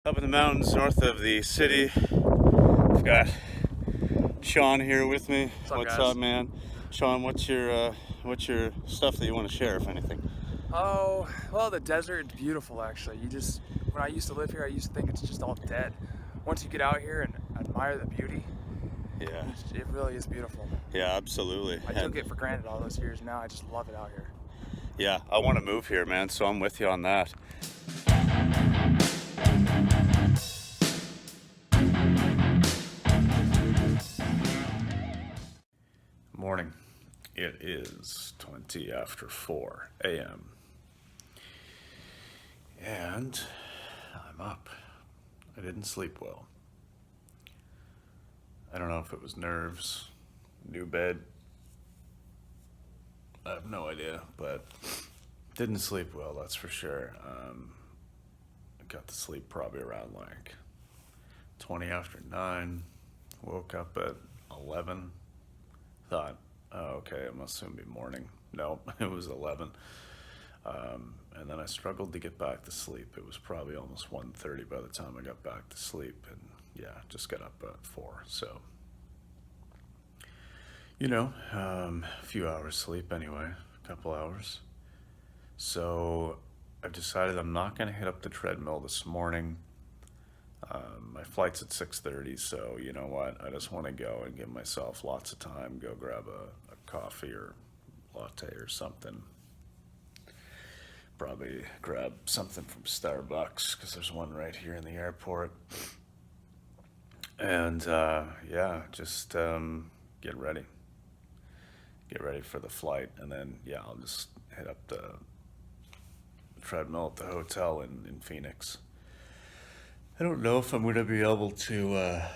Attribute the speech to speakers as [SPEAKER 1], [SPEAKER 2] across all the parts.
[SPEAKER 1] up in the mountains north of the city. I've got Sean here with me. What's up, man? Sean, what's your stuff that you want to share, if anything?
[SPEAKER 2] Oh, well, the desert is beautiful, actually. When I used to live here, I used to think it's just all dead. Once you get out here and admire the beauty,
[SPEAKER 1] yeah,
[SPEAKER 2] it really is beautiful.
[SPEAKER 1] Yeah, absolutely.
[SPEAKER 2] I took it for granted all those years. Now I just love it out here.
[SPEAKER 1] Yeah, I want to move here, man, so I'm with you on that. Morning. It is 20 after 4 a.m. and I'm up. I didn't sleep well. I don't know if it was nerves, new bed. I have no idea, but didn't sleep well, that's for sure. I got to sleep probably around like 20 after 9. Woke up at 11. Thought, oh, okay, it must soon be morning. Nope, it was 11. And then I struggled to get back to sleep. It was probably almost 1:30 by the time I got back to sleep. And yeah, just got up at 4. So, a few hours sleep anyway, a couple hours. So I've decided I'm not going to hit up the treadmill this morning. My flight's at 6:30, so you know what? I just want to go and give myself lots of time, go grab a coffee or latte or something. Probably grab something from Starbucks, because there's one right here in the airport. And just get ready. Get ready for the flight, and then, I'll just hit up the treadmill at the hotel in Phoenix. I don't know if I'm going to be able to, I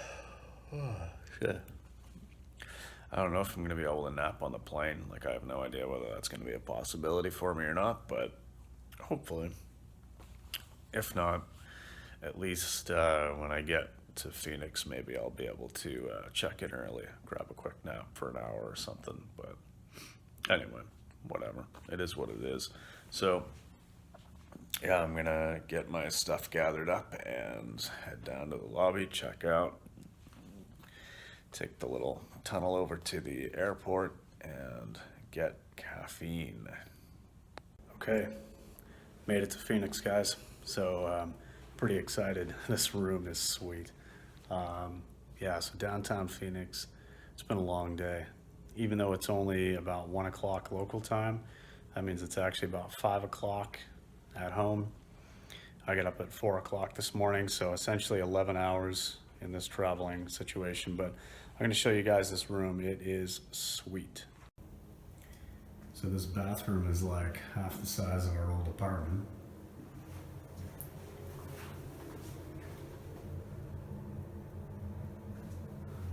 [SPEAKER 1] don't know if I'm going to be able to nap on the plane. Like, I have no idea whether that's going to be a possibility for me or not, but hopefully. If not, at least when I get to Phoenix, maybe I'll be able to check in early, grab a quick nap for an hour or something. But anyway, whatever. It is what it is. So, yeah, I'm going to get my stuff gathered up and head down to the lobby, check out, take the little tunnel over to the airport, and get caffeine. Okay, made it to Phoenix, guys. So, pretty excited. This room is sweet. So downtown Phoenix, it's been a long day. Even though it's only about 1 o'clock local time, that means it's actually about 5 o'clock at home. I got up at 4 o'clock this morning, so essentially 11 hours in this traveling situation. But I'm going to show you guys this room. It is sweet. So this bathroom is like half the size of our old apartment.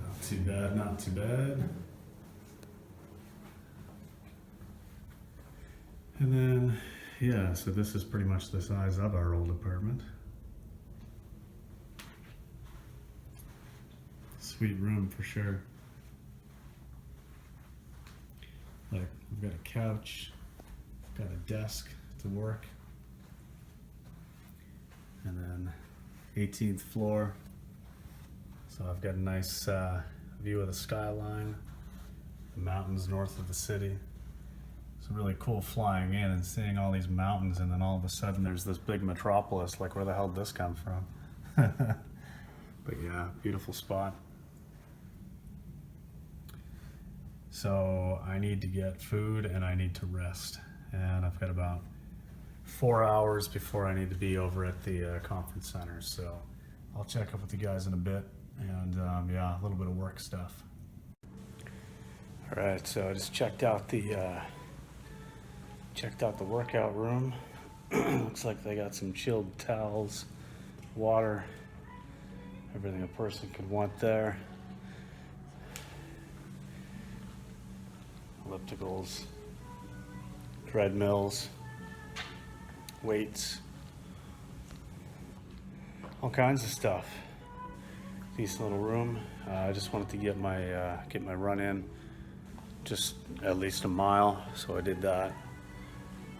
[SPEAKER 1] Not too bad, not too bad. And then, so this is pretty much the size of our old apartment. Sweet room for sure. Like, we've got a couch, got a desk to work, and then 18th floor. So I've got a nice view of the skyline, the mountains north of the city. It's really cool flying in and seeing all these mountains, and then all of a sudden there's this big metropolis. Like, where the hell did this come from? But yeah, beautiful spot. So I need to get food and I need to rest. And I've got about 4 hours before I need to be over at the conference center. So I'll check up with you guys in a bit, and a little bit of work stuff. All right, so I just checked out the workout room. Looks like they got some chilled towels, water, everything a person could want there. Ellipticals, treadmills, weights, all kinds of stuff. Decent little room. I just wanted to get my run in, just at least a mile, so I did that.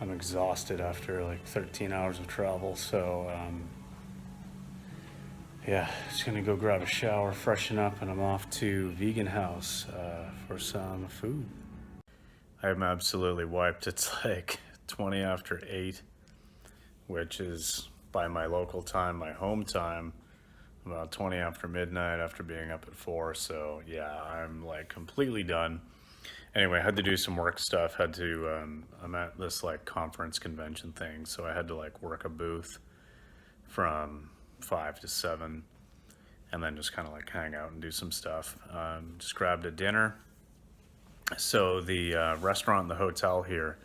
[SPEAKER 1] I'm exhausted after like 13 hours of travel, so
[SPEAKER 3] Yeah, just gonna go grab a shower, freshen up, and I'm off to Vegan House for some food.
[SPEAKER 1] I'm absolutely wiped. It's like 20 after 8, which is by my local time, my home time, about 20 after midnight after being up at 4. So yeah, I'm like completely done. Anyway, I had to do some work stuff. I'm at this like conference convention thing, so I had to like work a booth from 5 to 7 and then just kind of like hang out and do some stuff. Just grabbed a dinner. So the restaurant in the hotel here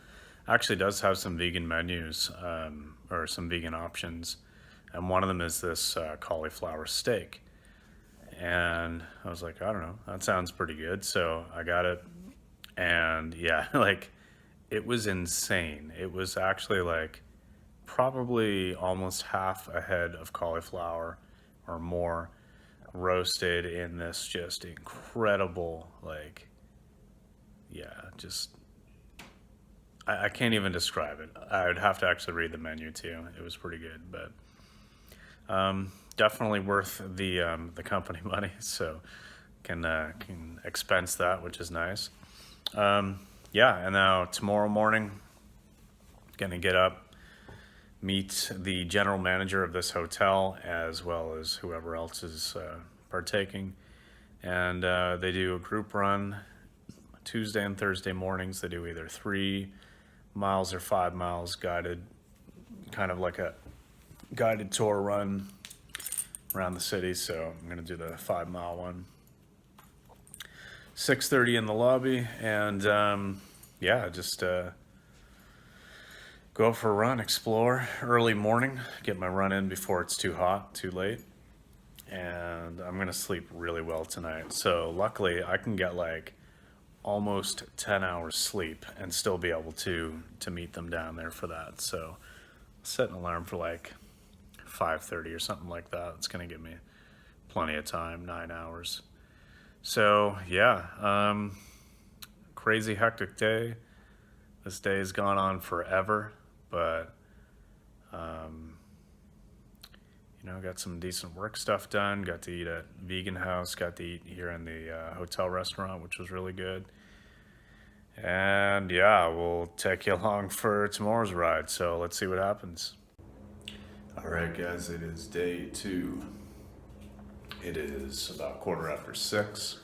[SPEAKER 1] actually does have some vegan menus, or some vegan options. And one of them is this cauliflower steak. And I was like, I don't know, that sounds pretty good. So I got it. And yeah, like it was insane. It was actually like probably almost half a head of cauliflower or more roasted in this just incredible, like, yeah, just, I can't even describe it. I would have to actually read the menu too. It was pretty good, but definitely worth the company money. So can expense that, which is nice. Yeah, and now tomorrow morning, gonna get up, meet the general manager of this hotel as well as whoever else is partaking, and they do a group run Tuesday and Thursday mornings. They do either 3 miles or 5 miles guided, kind of like a guided tour run around the city. So I'm gonna do the 5-mile one. 6:30 in the lobby, and yeah, just go for a run, explore early morning, get my run in before it's too hot, too late. And I'm gonna sleep really well tonight. So luckily I can get like almost 10 hours sleep and still be able to meet them down there for that. So set an alarm for like 5:30 or something like that. It's gonna give me plenty of time, 9 hours. So yeah, crazy hectic day. This day has gone on forever, but you know, got some decent work stuff done. Got to eat at Vegan House. Got to eat here in the hotel restaurant, which was really good. And yeah, we'll take you along for tomorrow's ride. So let's see what happens. All right, guys, it is day 2. It is about 6:15.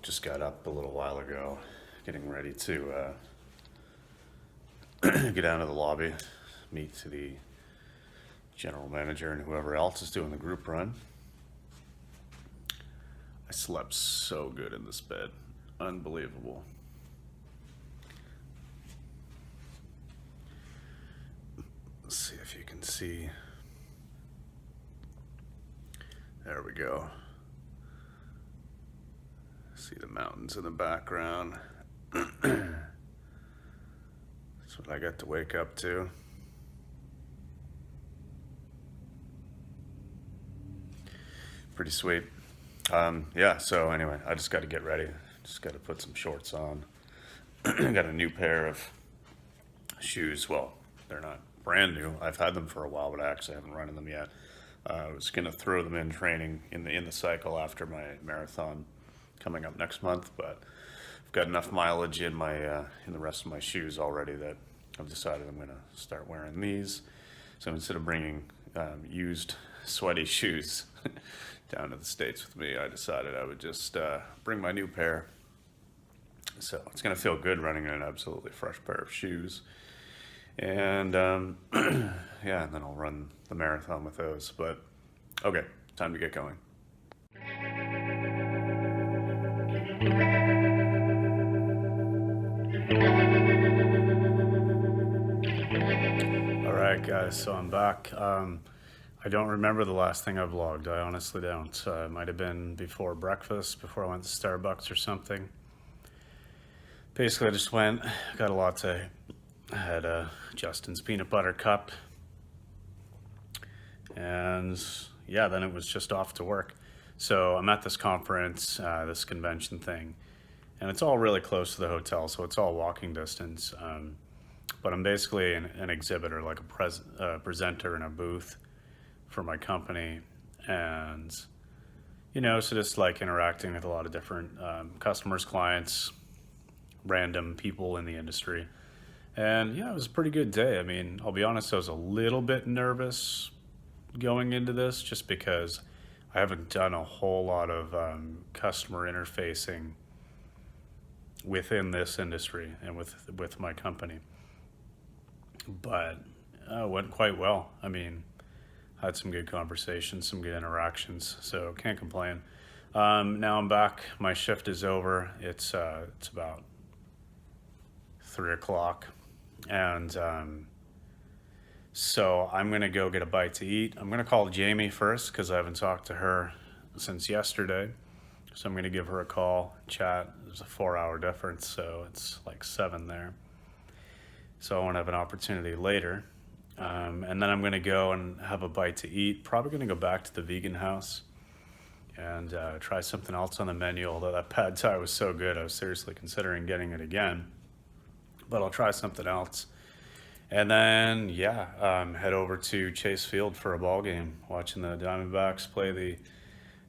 [SPEAKER 1] Just got up a little while ago, getting ready to get down to the lobby, meet the general manager and whoever else is doing the group run. I slept so good in this bed. Unbelievable. Let's see if you can see. There we go. See the mountains in the background. That's what I got to wake up to. Pretty sweet. Yeah, so anyway, I just got to get ready. Just got to put some shorts on. Got a new pair of shoes. Well, they're not brand new. I've had them for a while, but I actually haven't run in them yet. I was gonna throw them in training in the cycle after my marathon coming up next month, but I've got enough mileage in my in the rest of my shoes already that I've decided I'm gonna start wearing these. So instead of bringing used sweaty shoes down to the States with me, I decided I would just bring my new pair. So it's gonna feel good running in an absolutely fresh pair of shoes. And yeah, and then I'll run the marathon with those. But okay, time to get going. All right, guys, so I'm back. I don't remember the last thing I vlogged. I honestly don't. It might have been before breakfast, before I went to Starbucks or something. Basically, I just went, got a latte. I had Justin's peanut butter cup, and yeah, then it was just off to work. So I'm at this conference, this convention thing, and it's all really close to the hotel, so it's all walking distance. But I'm basically an exhibitor, like a presenter in a booth for my company,
[SPEAKER 3] And, so just like interacting with a lot of different customers, clients, random people in the industry. And yeah, it was a pretty good day. I mean, I'll be honest, I was a little bit nervous going into this just because I haven't done a whole lot of customer interfacing within this industry and with my company. But it went quite well. I mean, had some good conversations, some good interactions, so can't complain. Now I'm back. My shift is over. It's about 3 o'clock, and so I'm gonna go get a bite to eat. I'm gonna call Jamie first because I haven't talked to her since yesterday. So I'm gonna give her a call, chat. There's a 4-hour difference, so it's like 7 there. So I won't have an opportunity later. And then I'm gonna go and have a bite to eat. Probably gonna go back to the vegan house and try something else on the menu, although that pad thai was so good, I was seriously considering getting it again. But I'll try something else. And then, head over to Chase Field for a ball game, watching the Diamondbacks play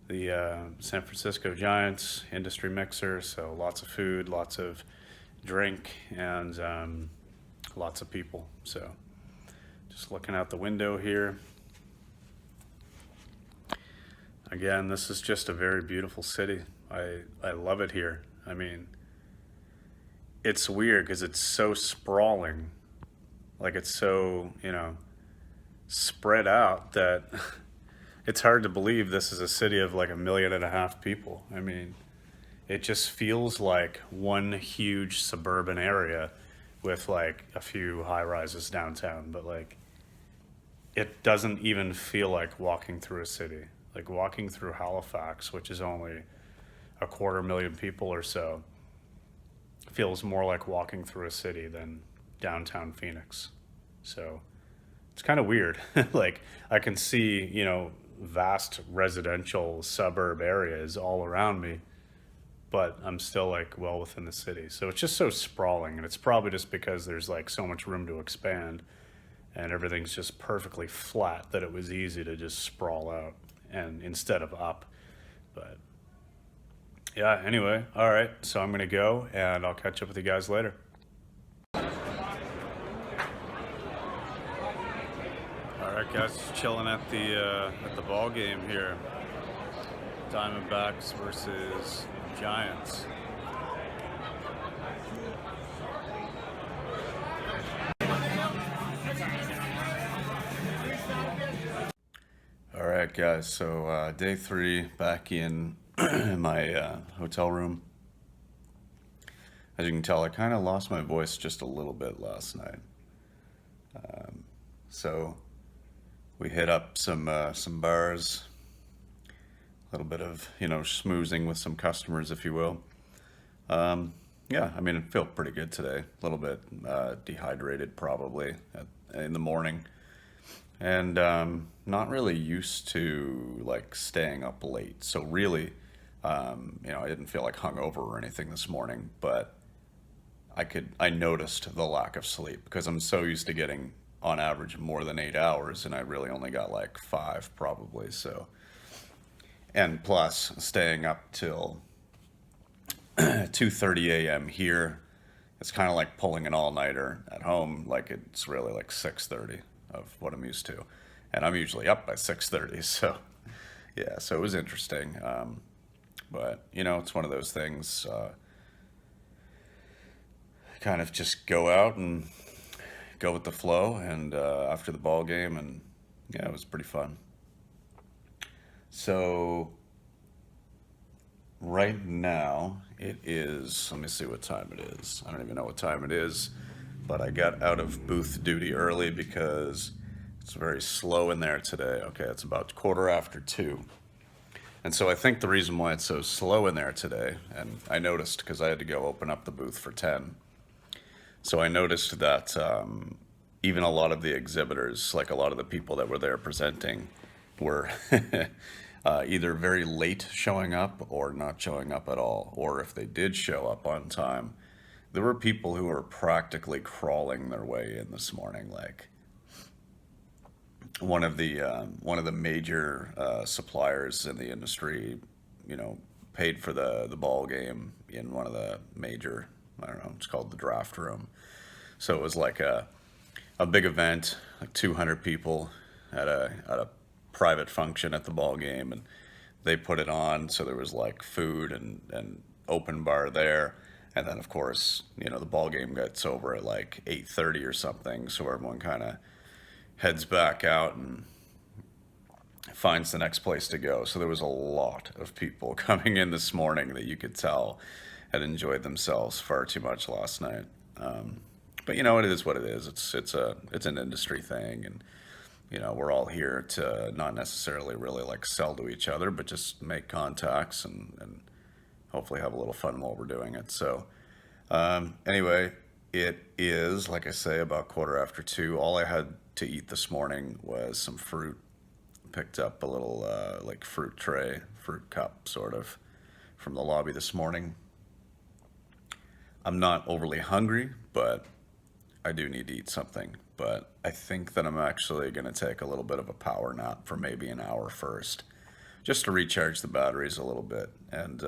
[SPEAKER 3] the San Francisco Giants, industry mixer, so lots of food, lots of drink, and lots of people. So just looking out the window here. Again, this is just a very beautiful city. I love it here. I mean, it's weird because it's so sprawling. Like it's so, spread out that it's hard to believe this is a city of like 1.5 million people. I mean, it just feels like one huge suburban area with like a few high rises downtown, but like it doesn't even feel like walking through a city. Like walking through Halifax, which is only 250,000 people or so, feels more like walking through a city than downtown Phoenix. So it's kind of weird. Like I can see, vast residential suburb areas all around me, but I'm still like well within the city. So it's just so sprawling, and it's probably just because there's like so much room to expand and everything's just perfectly flat that it was easy to just sprawl out and instead of up. But yeah, anyway, all right, so I'm gonna go and I'll catch up with you guys later. All right, guys, chilling at the ball game here. Diamondbacks versus Giants. All right, guys, so day 3 back in my hotel room. As you can tell, I kind of lost my voice just a little bit last night. So we hit up some bars, a little bit of, schmoozing with some customers, if you will. Yeah, I mean, it felt pretty good today. A little bit dehydrated probably in the morning. And not really used to like staying up late. So really, I didn't feel like hungover or anything this morning, but I noticed the lack of sleep because I'm so used to getting on average more than 8 hours, and I really only got like 5 probably. So, and plus staying up till 2:30 a.m. here, it's kind of like pulling an all-nighter at home. Like it's really like 6:30 of what I'm used to, and I'm usually up by 6:30. So yeah, so it was interesting. But it's one of those things, kind of just go out and go with the flow, and after the ball game, and yeah, it was pretty fun. So right now it is, let me see what time it is. I don't even know what time it is, but I got out of booth duty early because it's very slow in there today. Okay, it's about 2:15. And so I think the reason why it's so slow in there today, and I noticed because I had to go open up the booth for 10. So I noticed that even a lot of the exhibitors, like a lot of the people that were there presenting, were either very late showing up or not showing up at all. Or if they did show up on time, there were people who were practically crawling their way in this morning. Like,
[SPEAKER 1] one of the major suppliers in the industry, you know, paid for the ball game in one of the major, I don't know, it's called the draft room. So it was like a big event, like 200 people at a private function at the ball game, and they put it on. So there was like food and open bar there. And then of course, you know, the ball game gets over at like 8:30 or something. So everyone kind of heads back out and finds the next place to go. So there was a lot of people coming in this morning that you could tell had enjoyed themselves far too much last night. But you know, it is what it is. It's an industry thing, and you know, we're all here to not necessarily really like sell to each other, but just make contacts and hopefully have a little fun while we're doing it. So anyway, it is, like I say, about 2:15. All I had to eat this morning was some fruit. Picked up a little like fruit tray, fruit cup sort of, from the lobby this morning. I'm not overly hungry, but I do need to eat something. But I think that I'm actually going to take a little bit of a power nap for maybe an hour first, just to recharge the batteries a little bit and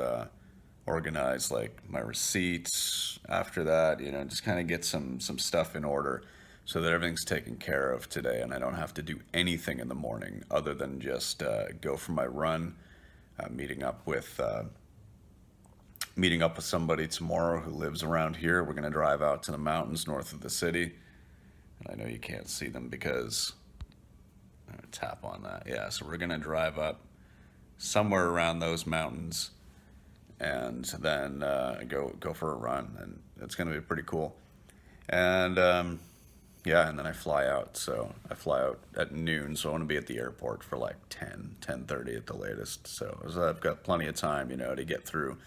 [SPEAKER 1] organize like my receipts after that, you know, just kind of get some stuff in order so that everything's taken care of today and I don't have to do anything in the morning other than just go for my run, meeting up with somebody tomorrow who lives around here. We're going to drive out to the mountains north of the city. And I know you can't see them because I'm going to tap on that. Yeah, so we're going to drive up somewhere around those mountains and then go for a run. And it's going to be pretty cool. And yeah, and then I fly out. So I fly out at noon, so I want to be at the airport for like 10:30 at the latest. So I've got plenty of time, you know, to get through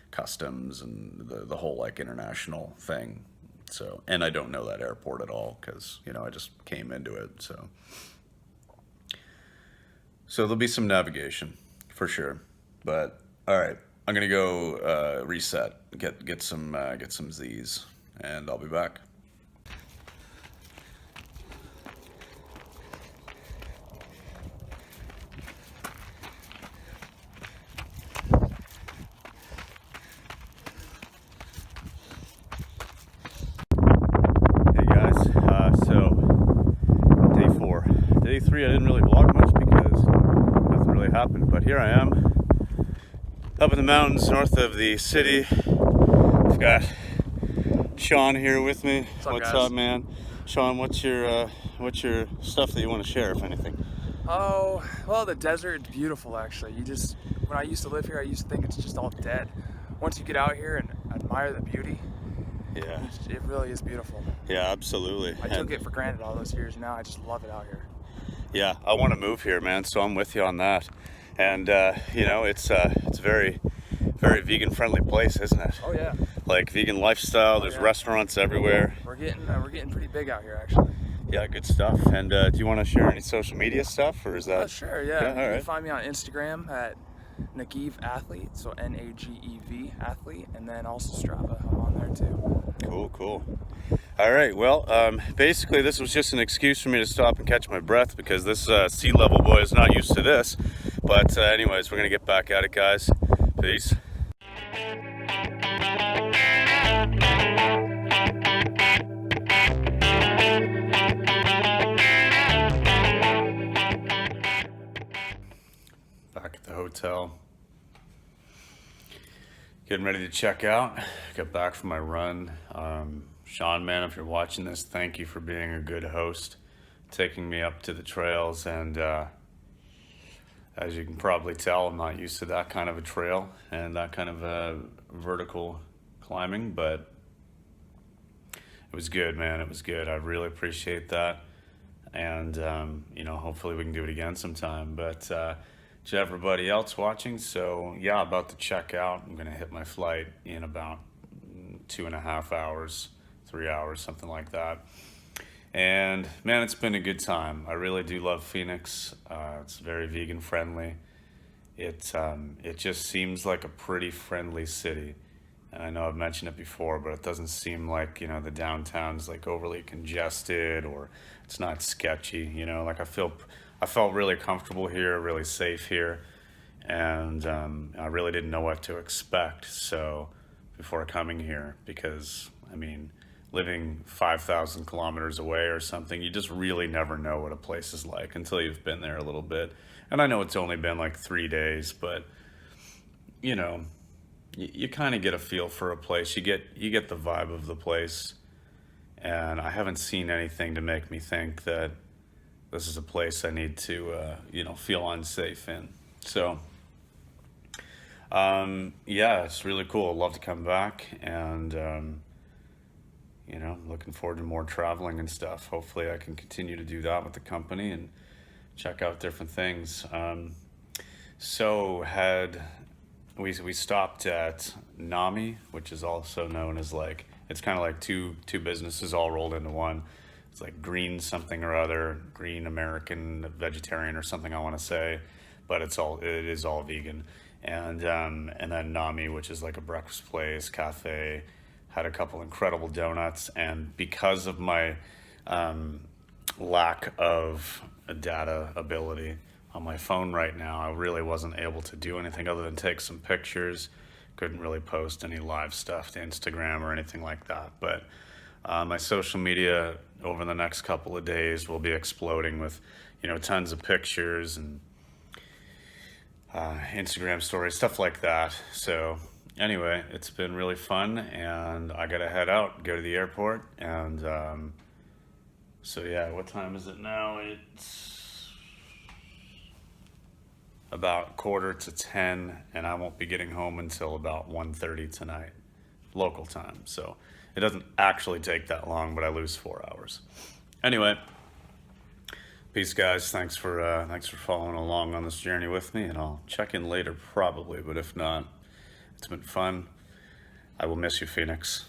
[SPEAKER 1] customs and the whole like international thing. So, and I don't know that airport at all because, you know, I just came into it. So there'll be some navigation for sure. But all right, I'm gonna go reset, get some Z's, and I'll be back. Day 3, I didn't really vlog much because nothing really happened, but here I am up in the mountains north of the city. I've got Sean here with me. What's up, man? Sean, what's your stuff that you want to share, if anything?
[SPEAKER 2] Oh, well, the desert is beautiful actually. When I used to live here, I used to think it's just all dead. Once you get out here and admire the beauty,
[SPEAKER 3] yeah,
[SPEAKER 2] it really is beautiful.
[SPEAKER 3] Yeah, absolutely.
[SPEAKER 2] I took it for granted all those years. Now I just love it out here.
[SPEAKER 3] Yeah, I want to move here, man, so I'm with you on that. And you know, it's very, very vegan friendly place, isn't it?
[SPEAKER 2] Oh yeah.
[SPEAKER 3] Like vegan lifestyle. There's restaurants everywhere.
[SPEAKER 2] We're getting pretty big out here actually.
[SPEAKER 3] Yeah, good stuff. And do you want to share any social media stuff, or is that?
[SPEAKER 2] Sure. Yeah.
[SPEAKER 3] All right.
[SPEAKER 2] You can find me on Instagram at Nagev Athlete, so Nagev Athlete, and then also Strava. I'm on there too.
[SPEAKER 3] Cool. All right, well, basically this was just an excuse for me to stop and catch my breath because this sea level boy is not used to this. But anyways, we're gonna get back at it, guys. Peace. Back at the hotel. Getting ready to check out. Got back from my run. Sean, man, if you're watching this, thank you for being a good host, taking me up to the trails. And as you can probably tell, I'm not used to that kind of a trail and that kind of vertical climbing, but it was good, man. It was good. I really appreciate that. And, you know, hopefully we can do it again sometime. But to everybody else watching, so yeah, about to check out. I'm going to hit my flight in about 2.5 hours. 3 hours, something like that. And man, it's been a good time. I really do love Phoenix. It's very vegan friendly. It just seems like a pretty friendly city. And I know I've mentioned it before, but it doesn't seem like, you know, the downtown's like overly congested or it's not sketchy, you know, like I felt really comfortable here, really safe here. And I really didn't know what to expect. So before coming here, because I mean, living 5,000 kilometers away or something, you just really never know what a place is like until you've been there a little bit. And I know it's only been like 3 days, but you know, you kind of get a feel for a place. You get the vibe of the place, and I haven't seen anything to make me think that this is a place I need to, you know, feel unsafe in. So, yeah, it's really cool. I'd love to come back, and you know, looking forward to more traveling and stuff. Hopefully, I can continue to do that with the company and check out different things. So we stopped at NAMI, which is also known as like, it's kind of like two businesses all rolled into one. It's like Green something or other, Green American Vegetarian or something I want to say, but it is all vegan. And then NAMI, which is like a breakfast place, cafe, had a couple incredible donuts. And because of my lack of data ability on my phone right now, I really wasn't able to do anything other than take some pictures. Couldn't really post any live stuff to Instagram or anything like that. But my social media over the next couple of days will be exploding with, you know, tons of pictures and Instagram stories, stuff like that. So anyway, it's been really fun, and I gotta head out, go to the airport, and so yeah, what time is it now? It's about 9:45, and I won't be getting home until about 1:30 tonight, local time. So it doesn't actually take that long, but I lose 4 hours. Anyway, peace, guys. Thanks for following along on this journey with me, and I'll check in later probably. But if not, it's been fun. I will miss you, Phoenix.